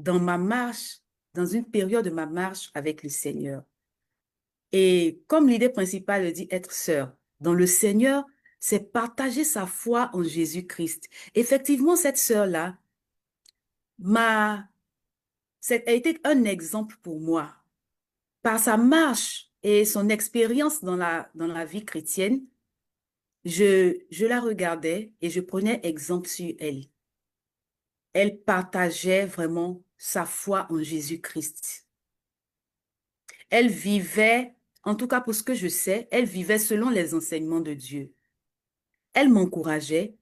dans ma marche, dans une période de ma marche avec le Seigneur. Et comme l'idée principale le dit, être sœur dans le Seigneur, c'est partager sa foi en Jésus-Christ. Effectivement, cette sœur-là m'a, a été un exemple pour moi. Par sa marche et son expérience dans la vie chrétienne, je la regardais et je prenais exemple sur elle. Elle partageait vraiment sa foi en Jésus-Christ. Elle vivait, en tout cas pour ce que je sais, elle vivait selon les enseignements de Dieu. Elle m'encourageait,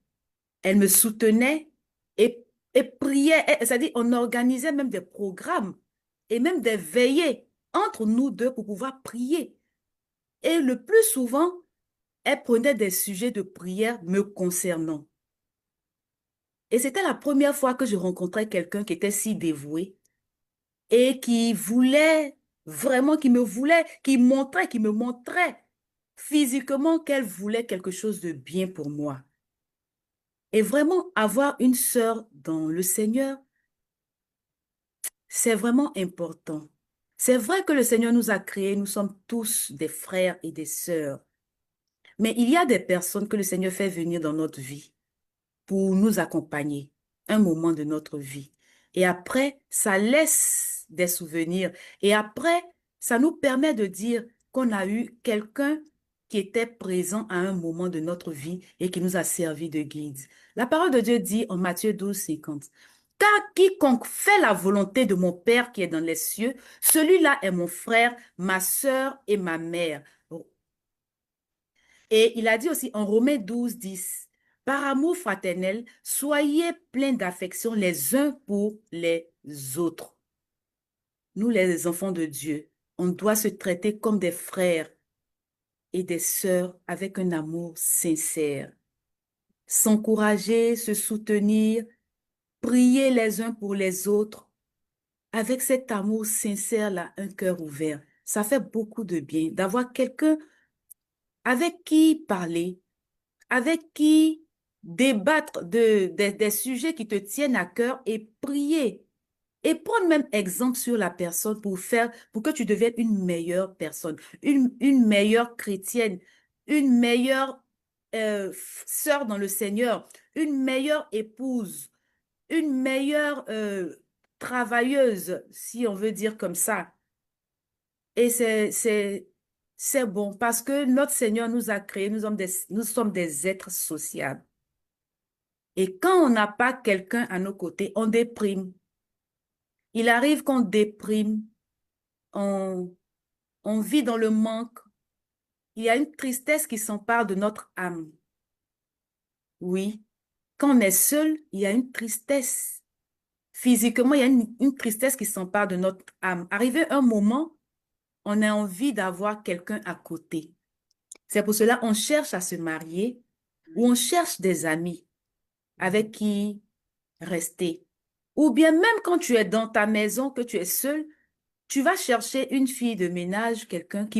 elle me soutenait et, et priait. C'est-à-dire, on organisait même des programmes et même des veillées entre nous deux pour pouvoir prier. Et le plus souvent, elle prenait des sujets de prière me concernant. Et c'était la première fois que je rencontrais quelqu'un qui était si dévoué et qui voulait vraiment, qui me montrait physiquement qu'elle voulait quelque chose de bien pour moi. Et vraiment, avoir une sœur dans le Seigneur, c'est vraiment important. C'est vrai que le Seigneur nous a créés, nous sommes tous des frères et des sœurs. Mais il y a des personnes que le Seigneur fait venir dans notre vie pour nous accompagner un moment de notre vie. Et après, ça laisse des souvenirs. Et après, ça nous permet de dire qu'on a eu quelqu'un qui était présent à un moment de notre vie et qui nous a servi de guide. La parole de Dieu dit en Matthieu 12, 50, car quiconque fait la volonté de mon Père qui est dans les cieux, celui-là est mon frère, ma sœur et ma mère. Et il a dit aussi en Romains 12, 10, par amour fraternel, soyez pleins d'affection les uns pour les autres. Nous, les enfants de Dieu, on doit se traiter comme des frères et des sœurs avec un amour sincère. S'encourager, se soutenir, prier les uns pour les autres, avec cet amour sincère-là, un cœur ouvert. Ça fait beaucoup de bien d'avoir quelqu'un avec qui parler, avec qui débattre des sujets qui te tiennent à cœur et prier. Et prendre même exemple sur la personne pour que tu deviennes une meilleure personne, une meilleure chrétienne, une meilleure sœur dans le Seigneur, une meilleure épouse, une meilleure travailleuse, si on veut dire comme ça. Et c'est bon parce que notre Seigneur nous a créés, nous sommes des êtres sociables. Et quand on n'a pas quelqu'un à nos côtés, on déprime. Il arrive qu'on déprime, on, on vit dans le manque. Il y a une tristesse qui s'empare de notre âme. Oui, quand on est seul, il y a une tristesse. Physiquement, il y a une tristesse qui s'empare de notre âme. Arrivé un moment, on a envie d'avoir quelqu'un à côté. C'est pour cela qu'on cherche à se marier ou on cherche des amis avec qui rester. Ou bien même quand tu es dans ta maison, que tu es seul, tu vas chercher une fille de ménage, quelqu'un que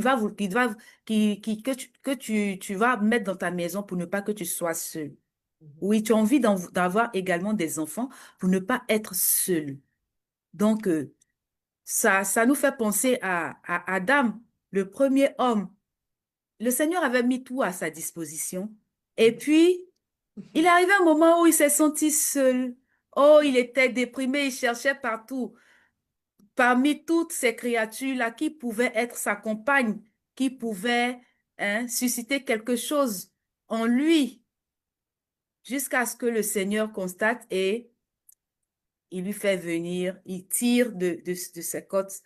tu vas mettre dans ta maison pour ne pas que tu sois seul. Oui, tu as envie d'avoir également des enfants pour ne pas être seul. Donc, ça nous fait penser à Adam, le premier homme. Le Seigneur avait mis tout à sa disposition. Et puis, il est arrivé un moment où il s'est senti seul. Oh, il était déprimé, il cherchait partout. Parmi toutes ces créatures-là, qui pouvait être sa compagne, qui pouvait susciter quelque chose en lui, jusqu'à ce que le Seigneur constate et il lui fait venir, il tire de sa côte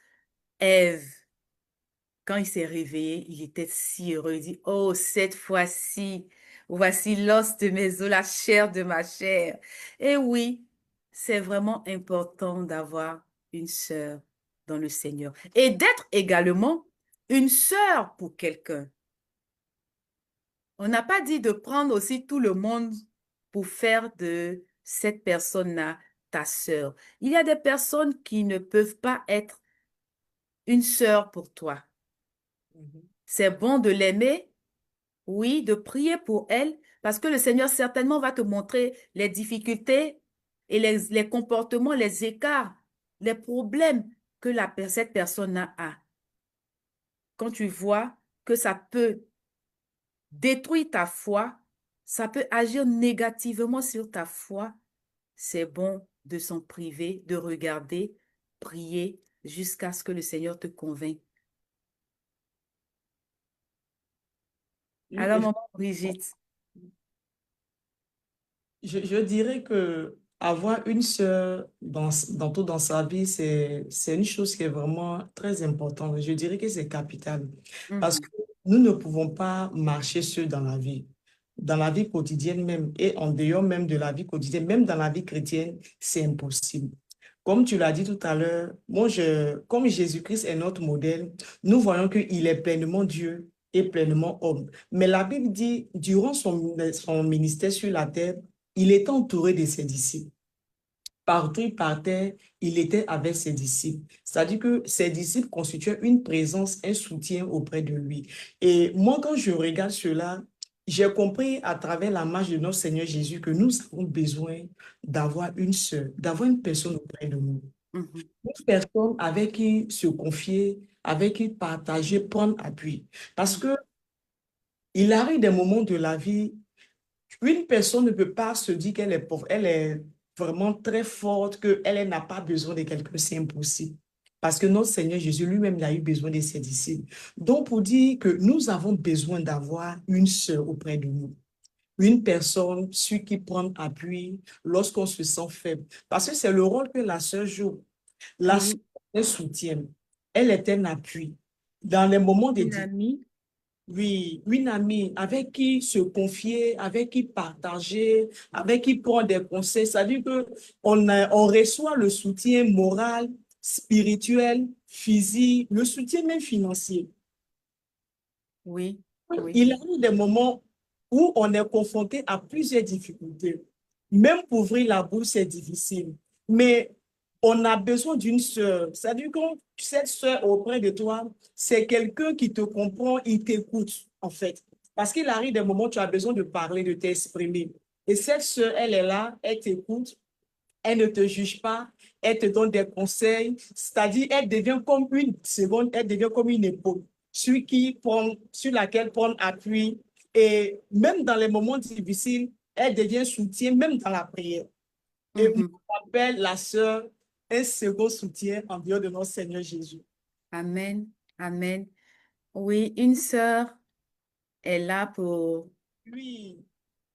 Ève. Quand il s'est réveillé, il était si heureux. Il dit, oh, cette fois-ci, voici l'os de mes os, la chair de ma chair. Et oui, c'est vraiment important d'avoir une sœur dans le Seigneur et d'être également une sœur pour quelqu'un. On n'a pas dit de prendre aussi tout le monde pour faire de cette personne-là ta sœur. Il y a des personnes qui ne peuvent pas être une sœur pour toi. C'est bon de l'aimer, oui, de prier pour elle, parce que le Seigneur certainement va te montrer les difficultés et les comportements, les écarts. les problèmes que cette personne a, quand tu vois que ça peut détruire ta foi, ça peut agir négativement sur ta foi, c'est bon de s'en priver, de regarder, prier jusqu'à ce que le Seigneur te convainque. Oui, Alors, maman effectivement. Brigitte, Je dirais que avoir une sœur dans sa vie, c'est une chose qui est vraiment très importante. Je dirais que c'est capital parce mhm, que nous ne pouvons pas marcher seuls dans la vie quotidienne même et en dehors même de la vie quotidienne, même dans la vie chrétienne, c'est impossible. Comme tu l'as dit tout à l'heure, comme Jésus-Christ est notre modèle, nous voyons qu'il est pleinement Dieu et pleinement homme. Mais la Bible dit, durant son ministère sur la terre, il était entouré de ses disciples. Partout il partait, il était avec ses disciples. C'est-à-dire que ses disciples constituaient une présence, un soutien auprès de lui. Et moi, quand je regarde cela, j'ai compris à travers la marche de notre Seigneur Jésus que nous avons besoin d'avoir une sœur, d'avoir une personne auprès de nous. mhm. Une personne avec qui se confier, avec qui partager, prendre appui. Parce Mhm. que il arrive des moments de la vie. Une personne ne peut pas se dire qu'elle est pauvre, elle est vraiment très forte, qu'elle n'a pas besoin de quelqu'un, c'est impossible. Parce que notre Seigneur Jésus lui-même, il a eu besoin de ses disciples. Donc, pour dire que nous avons besoin d'avoir une sœur auprès de nous, une personne sur qui prendre appui lorsqu'on se sent faible. Parce que c'est le rôle que la sœur joue. La sœur Oui, est un soutien, elle est un appui. Dans les moments de une difficulté, amie. oui, une amie avec qui se confier, avec qui partager, avec qui prendre des conseils. Ça veut dire que on reçoit le soutien moral, spirituel, physique, le soutien même financier. Oui, oui, Il y a eu des moments où on est confronté à plusieurs difficultés. Même pour ouvrir la bouche, c'est difficile. Mais on a besoin d'une sœur. C'est-à-dire que cette sœur auprès de toi, c'est quelqu'un qui te comprend, il t'écoute, en fait. Parce qu'il arrive des moments où tu as besoin de parler, de t'exprimer. Et cette sœur, elle est là, elle t'écoute, elle ne te juge pas, elle te donne des conseils, c'est-à-dire elle devient comme une seconde, elle devient comme une épaule sur laquelle prendre appui. Et même dans les moments difficiles, elle devient soutien, même dans la prière. Et moi, mhm. j'appelle la sœur un second soutien en dehors de notre Seigneur Jésus. Amen, amen. Oui, une sœur est là Lui,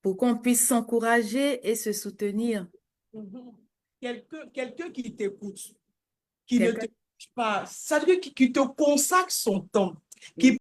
pour qu'on puisse s'encourager et se soutenir. mhm, quelqu'un qui t'écoute, qui ne te Quelqu'un. juge pas, ça veut dire qui te consacre son temps, qui Oui.